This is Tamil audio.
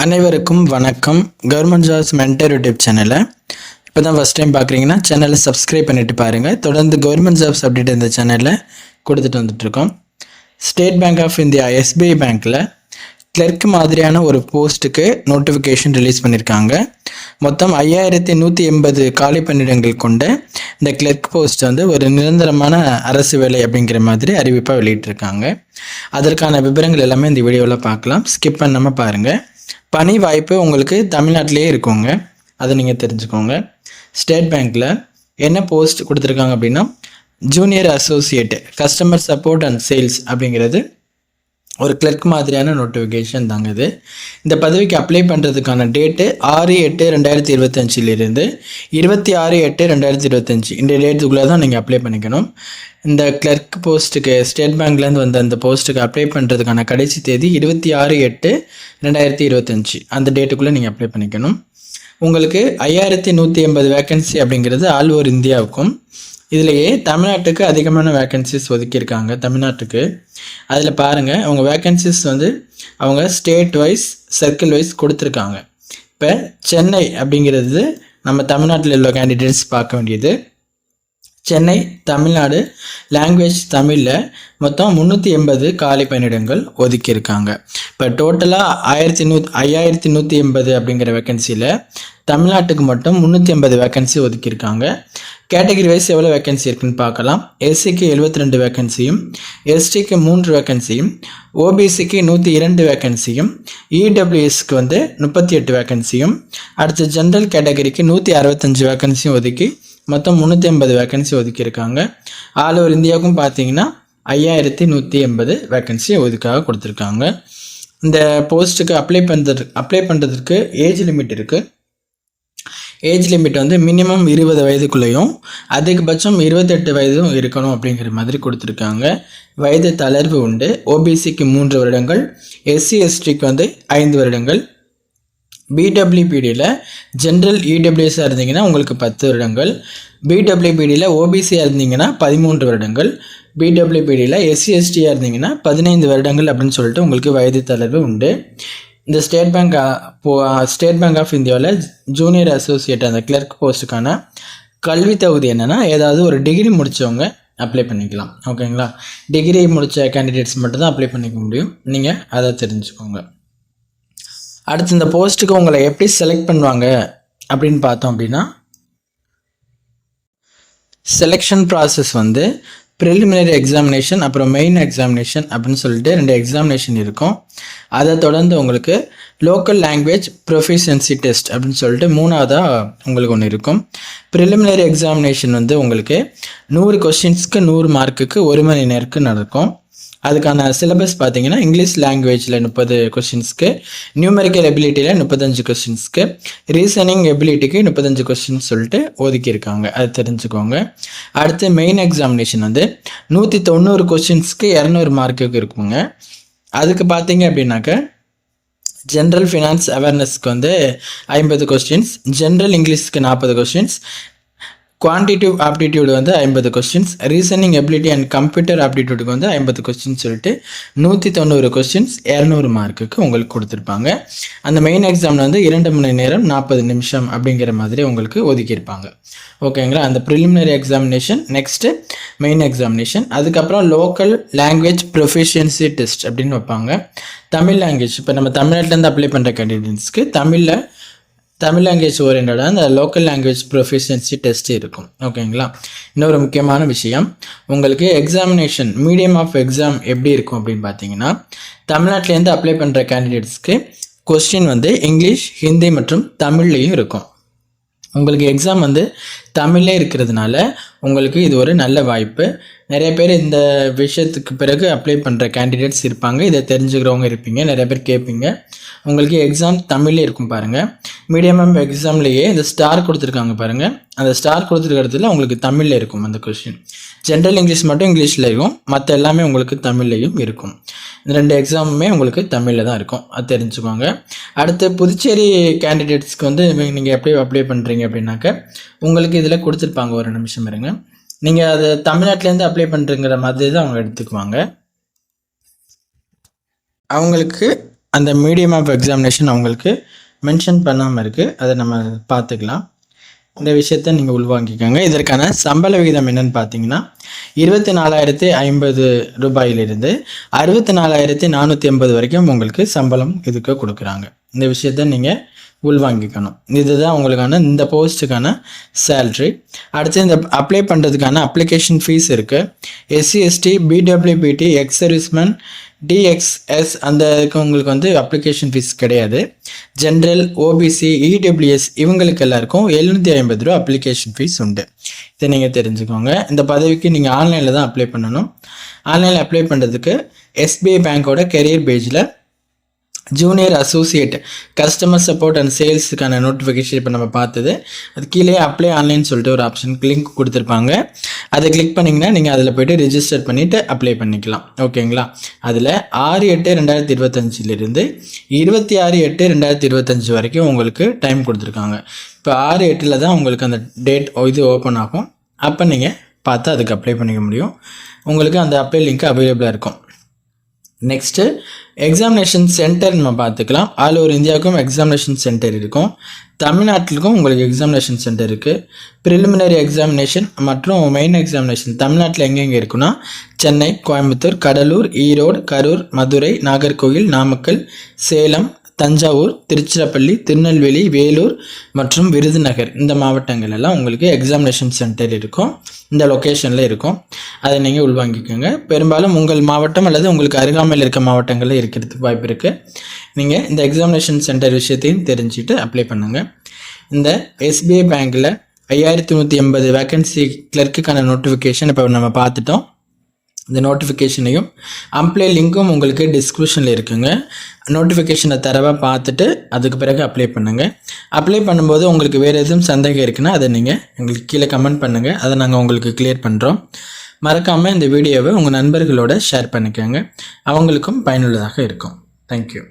அனைவருக்கும் வணக்கம். கவர்மெண்ட் ஜாப்ஸ் மென்டர் யூடியூப் சேனலை இப்போ தான் ஃபஸ்ட் டைம் பார்க்குறீங்கன்னா சேனலை சப்ஸ்கிரைப் பண்ணிவிட்டு பாருங்கள். தொடர்ந்து கவர்மெண்ட் ஜாப்ஸ் அப்டேட் இந்த சேனலில் கொடுத்துட்டு வந்துட்டுருக்கோம். State bank of India SBI பேங்க்கில் கிளர்க் மாதிரியான ஒரு போஸ்ட்டுக்கு நோட்டிஃபிகேஷன் ரிலீஸ் பண்ணியிருக்காங்க. மொத்தம் 5180 காலி பணியிடங்கள் கொண்ட இந்த கிளர்க் போஸ்ட் வந்து ஒரு நிரந்தரமான அரசு வேலை அப்படிங்கிற மாதிரி அறிவிப்பாக வெளியிட்டிருக்காங்க. அதற்கான விவரங்கள் எல்லாமே இந்த வீடியோவில் பார்க்கலாம். ஸ்கிப் பண்ணாமல் பாருங்கள். பணி வாய்ப்பு உங்களுக்கு தமிழ்நாட்டிலே இருக்குங்க, அதை நீங்கள் தெரிஞ்சுக்கோங்க. ஸ்டேட் பேங்க்கில் என்ன போஸ்ட் கொடுத்துருக்காங்க அப்படின்னா junior associate customer support and sales அப்படிங்கிறது ஒரு கிளர்க் மாதிரியான நோட்டிஃபிகேஷன் தாங்க இது. இந்த பதவிக்கு அப்ளை பண்ணுறதுக்கான டேட்டு 6/8/2025 26/8/2025 இந்த டேட்டுக்குள்ளே தான் நீங்கள் அப்ளை பண்ணிக்கணும். இந்த கிளர்க் போஸ்ட்டுக்கு ஸ்டேட் பேங்க்லேருந்து வந்த அந்த போஸ்ட்டுக்கு அப்ளை பண்ணுறதுக்கான கடைசி தேதி 26/8/2025 அந்த டேட்டுக்குள்ளே நீங்கள் அப்ளை பண்ணிக்கணும். உங்களுக்கு 5180 வேக்கன்சி அப்படிங்கிறது ஆல் ஓவர் இந்தியாவுக்கும், இதுலேயே தமிழ்நாட்டுக்கு அதிகமான வேக்கன்சிஸ் ஒதுக்கியிருக்காங்க. தமிழ்நாட்டுக்கு அதில் பாருங்கள், அவங்க வேக்கன்சிஸ் வந்து அவங்க ஸ்டேட் வைஸ் சர்க்கிள் வைஸ் கொடுத்துருக்காங்க. இப்போ சென்னை அப்படிங்கிறது நம்ம தமிழ்நாட்டில் உள்ள கேண்டிடேட்ஸ் பார்க்க வேண்டியது. சென்னை தமிழ்நாடு லாங்குவேஜ் தமிழில் மொத்தம் 380 காலி பணியிடங்கள் ஒதுக்கியிருக்காங்க. இப்போ டோட்டலாக 5180 அப்படிங்கிற வேக்கன்சியில் தமிழ்நாட்டுக்கு மட்டும் 380 வேக்கன்சி ஒதுக்கியிருக்காங்க. கேட்டகரி வைஸ் எவ்வளோ வேக்கன்சி இருக்குன்னு பார்க்கலாம். எஸ்சிக்கு 72 வேக்கன்சியும், எஸ்டிக்கு 3 வேக்கன்சியும், ஓபிசிக்கு 102 வேக்கன்சியும், இடபிள்யூஎஸ்க்கு வந்து 38 வேக்கன்சியும், அடுத்து ஜென்ரல் கேட்டகரிக்கு 165 வேக்கன்சியும் ஒதுக்கி மொத்தம் 380 வேக்கன்சி ஒதுக்கியிருக்காங்க. ஆல் ஓவர் இந்தியாவுக்கும் பார்த்தீங்கன்னா 5180 வேக்கன்சி ஒதுக்காக கொடுத்துருக்காங்க. இந்த போஸ்ட்டுக்கு அப்ளை பண்ணுறதுக்கு ஏஜ் லிமிட் இருக்குது. ஏஜ் லிமிட் வந்து மினிமம் 20 வயதுக்குள்ளேயும் அதிகபட்சம் 28 வயதும் இருக்கணும் அப்படிங்கிற மாதிரி கொடுத்துருக்காங்க. வயது தளர்வு உண்டு. ஓபிசிக்கு 3 வருடங்கள், எஸ்சி எஸ்டிக்கு வந்து 5 வருடங்கள், பிடபிள்யூபிடியில் ஜென்ரல் இடபிள்யூஎஸ்ஸாக இருந்தீங்கன்னா உங்களுக்கு 10 வருடங்கள், பிடபிள்யூபிடியில் ஓபிசியாக இருந்தீங்கன்னா 13 வருடங்கள், பிடபிள்யூபிடியில் எஸ்சி எஸ்டியாக இருந்தீங்கன்னா 15 வருடங்கள் அப்படின்னு சொல்லிட்டு உங்களுக்கு வயது தளர்வு உண்டு. இந்த ஸ்டேட் பேங்க் ஆஃப் இந்தியாவில் ஜூனியர் அசோசியேட் அந்த கிளர்க் போஸ்ட்டுக்கான கல்வி தகுதி என்னென்னா ஏதாவது ஒரு டிகிரி முடித்தவங்க அப்ளை பண்ணிக்கலாம். ஓகேங்களா? டிகிரி முடித்த கேண்டிடேட்ஸ் மட்டும்தான் அப்ளை பண்ணிக்க முடியும். நீங்கள் அதை தெரிஞ்சுக்கோங்க. அடுத்து இந்த போஸ்ட்டுக்கு உங்களை எப்படி செலக்ட் பண்ணுவாங்க அப்படின்னு பார்த்தோம் அப்படின்னா, செலெக்ஷன் ப்ராசஸ் வந்து ப்ரிலிமினரி எக்ஸாமினேஷன் அப்புறம் மெயின் எக்ஸாமினேஷன் அப்படின்னு சொல்லிட்டு 2 எக்ஸாமினேஷன் இருக்கும். அதை தொடர்ந்து உங்களுக்கு லோக்கல் லாங்குவேஜ் ப்ரொஃபிஷியன்சி டெஸ்ட் அப்படின்னு சொல்லிட்டு 3ஆவதாக உங்களுக்கு ஒன்று இருக்கும். ப்ரிலிமினரி எக்ஸாமினேஷன் வந்து உங்களுக்கு 100 கொஸ்டின்ஸ்க்கு 100 மார்க்குக்கு 1 மணி நேரத்துக்கு நடக்கும். அதுக்கான சிலபஸ் பார்த்தீங்கன்னா இங்கிலீஷ் லாங்குவேஜில் 30 கொஸ்டின்ஸ்க்கு, நியூமெரிக்கல் எபிலிட்டியில் 35 கொஸ்டின்ஸ்க்கு, ரீசனிங் எபிலிட்டிக்கு 35 கொஸ்டின்ஸ் சொல்லிட்டு ஒதுக்கியிருக்காங்க. அதை தெரிஞ்சுக்கோங்க. அடுத்து மெயின் எக்ஸாமினேஷன் வந்து 190 கொஸ்டின்ஸ்க்கு 200 மார்க்குக்கு இருக்குங்க. அதுக்கு பார்த்தீங்க அப்படின்னாக்க ஜென்ரல் ஃபினான்ஸ் அவேர்னஸ்க்கு வந்து 50 கொஸ்டின்ஸ், ஜென்ரல் இங்கிலீஷ்க்கு 40 கொஸ்டின்ஸ், குவான்டிட்டிவ் ஆப்டிடியூடு வந்து 50 questions, reasoning ability and computer ஆப்டிடியூடுக்கு வந்து 50 கொஸ்டின்ஸ் சொல்லிட்டு 190 கொஸ்டின்ஸ் 200 மார்க்குக்கு உங்களுக்கு கொடுத்துருப்பாங்க. அந்த மெயின் எக்ஸாமில் வந்து 2 மணி நேரம் 40 நிமிஷம் அப்படிங்கிற மாதிரி உங்களுக்கு ஒதுக்கியிருப்பாங்க. ஓகேங்களா? அந்த preliminary examination, next main examination, அதுக்கப்புறம் லோக்கல் லாங்குவேஜ் ப்ரொஃபிஷியன்சி டெஸ்ட் அப்படின்னு வைப்பாங்க. தமிழ் லாங்குவேஜ் இப்போ நம்ம தமிழ்நாட்டிலேருந்து அப்ளை பண்ணுற கேண்டிடேட்ஸ்க்கு தமிழ் லாங்குவேஜ் ஓரியன்டாக அந்த லோக்கல் லாங்குவேஜ் ப்ரொஃபிஷியன்சி டெஸ்ட் இருக்கும். ஓகேங்களா? இன்னொரு முக்கியமான விஷயம், உங்களுக்கு எக்ஸாமினேஷன் மீடியம் ஆஃப் எக்ஸாம் எப்படி இருக்கும் அப்படின்னு பார்த்தீங்கன்னா, தமிழ்நாட்டிலேருந்து அப்ளை பண்ணுற கேண்டிடேட்ஸ்க்கு கொஸ்டின் வந்து இங்கிலீஷ், ஹிந்தி மற்றும் தமிழ்லேயும் இருக்கும். உங்களுக்கு எக்ஸாம் வந்து தமிழ்லே இருக்கிறதுனால உங்களுக்கு இது ஒரு நல்ல வாய்ப்பு. நிறைய பேர் இந்த விஷயத்துக்கு பிறகு அப்ளை பண்ணுற கேண்டிடேட்ஸ் இருப்பாங்க, இதை தெரிஞ்சுக்கிறவங்க இருப்பீங்க. நிறைய பேர் கேட்பீங்க, உங்களுக்கு எக்ஸாம் தமிழ்லே இருக்கும் பாருங்கள். மீடியம் ஆஃப் எக்ஸாம்லேயே இந்த ஸ்டார் கொடுத்துருக்காங்க பாருங்கள், அந்த ஸ்டார் கொடுத்துருக்கிறதுல உங்களுக்கு தமிழில் இருக்கும் அந்த கொஸ்டின். ஜென்ரல் இங்கிலீஷ் மட்டும் இங்கிலீஷில் இருக்கும், மற்ற எல்லாமே உங்களுக்கு தமிழ்லையும் இருக்கும். இந்த 2 எக்ஸாமுமே உங்களுக்கு தமிழில் தான் இருக்கும், அது தெரிஞ்சுக்கோங்க. அடுத்து புதுச்சேரி கேண்டிடேட்ஸ்க்கு வந்து நீங்கள் எப்படி அப்ளை பண்ணுறீங்க அப்படின்னாக்க உங்களுக்கு இதில் கொடுத்துருப்பாங்க. ஒரு நிமிஷம் இருங்க. நீங்கள் அது தமிழ்நாட்டிலேருந்து அப்ளை பண்ணுறங்கிற மாதிரி தான் அவங்க எடுத்துக்குவாங்க. அவங்களுக்கு அந்த மீடியம் ஆஃப் எக்ஸாமினேஷன் அவங்களுக்கு மென்ஷன் பண்ணாமல் இருக்குது. அதை நம்ம பார்த்துக்கலாம். இந்த விஷயத்தை நீங்கள் உள்வாங்கிக்கோங்க. இதற்கான சம்பள விகிதம் என்னென்னு பார்த்தீங்கன்னா 24,050 ரூபாயிலிருந்து 64,480 வரைக்கும் உங்களுக்கு சம்பளம் இதுக்கு கொடுக்குறாங்க. இந்த விஷயத்தை நீங்கள் உள்வாங்கிக்கணும். இதுதான் உங்களுக்கான இந்த போஸ்ட்டுக்கான சேல்ரி. அடுத்து இந்த அப்ளை பண்ணுறதுக்கான அப்ளிகேஷன் ஃபீஸ் இருக்குது. SC ST BWBT X serviceman DXS அந்த உங்களுக்கு வந்து அப்ளிகேஷன் ஃபீஸ் கிடையாது. ஜென்ரல் OBC EWS இவங்களுக்கு எல்லாருக்கும் 750 ரூபா அப்ளிகேஷன் ஃபீஸ் உண்டு. இதை நீங்கள் தெரிஞ்சுக்கோங்க. இந்த பதவிக்கு நீங்கள் ஆன்லைனில் தான் அப்ளை பண்ணணும். ஆன்லைனில் அப்ளை பண்ணுறதுக்கு SBI பேங்க்கோட கெரியர் பேஜில் junior associate customer support and சேல்ஸுக்கான நோட்டிஃபிகேஷன் இப்போ நம்ம பார்த்தது, அது கீழே அப்ளை ஆன்லைன் சொல்லிட்டு ஒரு ஆப்ஷன் லிங்க் கொடுத்துருப்பாங்க. அதை கிளிக் பண்ணிங்கன்னா நீங்கள் அதில் போய்ட்டு ரிஜிஸ்டர் பண்ணிவிட்டு அப்ளை பண்ணிக்கலாம். ஓகேங்களா? அதில் 6/8/2025 26/8/2025 வரைக்கும் உங்களுக்கு டைம் கொடுத்துருக்காங்க. இப்போ 6/8 தான் உங்களுக்கு அந்த டேட் இது ஓப்பன் ஆகும். அப்போ நீங்கள் பார்த்து அதுக்கு அப்ளை பண்ணிக்க முடியும். உங்களுக்கு அந்த அப்ளை லிங்க் அவைலபிளாக இருக்கும். நெக்ஸ்ட்டு எக்ஸாமினேஷன் சென்டர் நம்ம பார்த்துக்கலாம். ஆல் ஓவர் இந்தியாவுக்கும் எக்ஸாமினேஷன் சென்டர் இருக்கும். தமிழ்நாட்டிலுக்கும் உங்களுக்கு எக்ஸாமினேஷன் சென்டர் இருக்குது. ப்ரிலிமினரி எக்ஸாமினேஷன் மற்றும் மெயின் எக்ஸாமினேஷன் தமிழ்நாட்டில் எங்கெங்கே இருக்குன்னா சென்னை, கோயம்புத்தூர், கடலூர், ஈரோடு, கரூர், மதுரை, நாகர்கோவில், நாமக்கல், சேலம், தஞ்சாவூர், திருச்சிராப்பள்ளி, திருநெல்வேலி, வேலூர் மற்றும் விருதுநகர் இந்த மாவட்டங்கள் எல்லாம் உங்களுக்கு எக்ஸாமினேஷன் சென்டர் இருக்கும். இந்த லொக்கேஷனில் இருக்கும். அதை நீங்கள் உள்வாங்கிக்கோங்க. பெரும்பாலும் உங்கள் மாவட்டம் அல்லது உங்களுக்கு அருகாமையில் இருக்க மாவட்டங்களில் இருக்கிறதுக்கு வாய்ப்பு இருக்குது. நீங்கள் இந்த எக்ஸாமினேஷன் சென்டர் விஷயத்தையும் தெரிஞ்சுட்டு அப்ளை பண்ணுங்கள். இந்த SBI பேங்க்கில் 5180 வேக்கன்சி கிளர்க்குக்கான நோட்டிஃபிகேஷன் இப்போ நம்ம பார்த்துட்டோம். இந்த நோட்டிஃபிகேஷனையும் அப்ளை லிங்க்கும் உங்களுக்கு டிஸ்கிரிப்ஷனில் இருக்குங்க. நோட்டிஃபிகேஷனை தரவாக பார்த்துட்டு அதுக்கு பிறகு அப்ளை பண்ணுங்கள். அப்ளை பண்ணும்போது உங்களுக்கு வேறு எதுவும் சந்தேகம் இருக்குன்னா அதை நீங்கள் எங்களுக்கு கீழே கமெண்ட் பண்ணுங்கள். அதை நாங்கள் உங்களுக்கு கிளியர் பண்ணுறோம். மறக்காமல் இந்த வீடியோவை உங்கள் நண்பர்களோட ஷேர் பண்ணிக்கோங்க. அவங்களுக்கும் பயனுள்ளதாக இருக்கும். தேங்க்யூ.